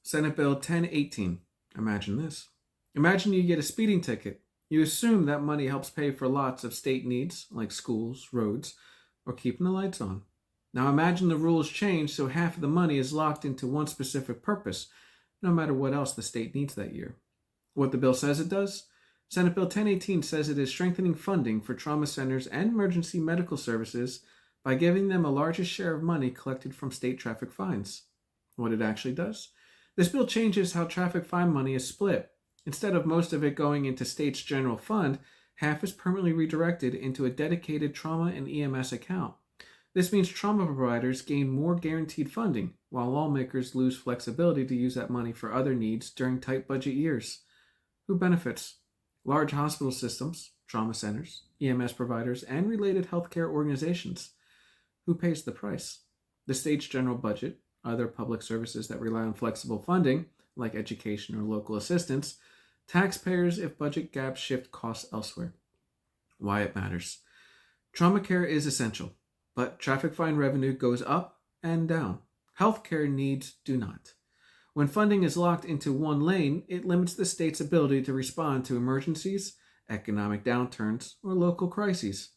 Senate Bill 1018. Imagine this. Imagine you get a speeding ticket. You assume that money helps pay for lots of state needs, like schools, roads, or keeping the lights on. Now imagine the rules change so half of the money is locked into one specific purpose, no matter what else the state needs that year. What the bill says it does? Senate Bill 1018 says it is strengthening funding for trauma centers and emergency medical services by giving them a larger share of money collected from state traffic fines. What it actually does? This bill changes how traffic fine money is split. Instead of most of it going into state's general fund, half is permanently redirected into a dedicated trauma and EMS account. This means trauma providers gain more guaranteed funding, while lawmakers lose flexibility to use that money for other needs during tight budget years. Who benefits? Large hospital systems, trauma centers, EMS providers, and related healthcare organizations. Who pays the price? The state's general budget, other public services that rely on flexible funding, like education or local assistance, taxpayers if budget gaps shift costs elsewhere. Why it matters. Trauma care is essential, but traffic fine revenue goes up and down. Healthcare needs do not. When funding is locked into one lane, it limits the state's ability to respond to emergencies, economic downturns, or local crises.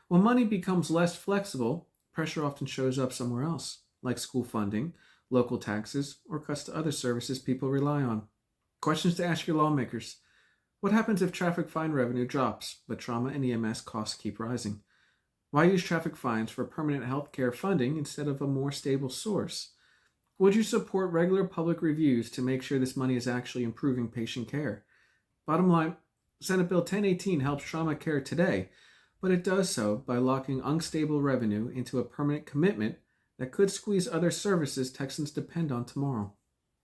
When money becomes less flexible, pressure often shows up somewhere else, like school funding, local taxes, or cuts to other services people rely on. Questions to ask your lawmakers. What happens if traffic fine revenue drops, but trauma and EMS costs keep rising? Why use traffic fines for permanent health care funding instead of a more stable source? Would you support regular public reviews to make sure this money is actually improving patient care? Bottom line, Senate Bill 1018 helps trauma care today, but it does so by locking unstable revenue into a permanent commitment that could squeeze other services Texans depend on tomorrow.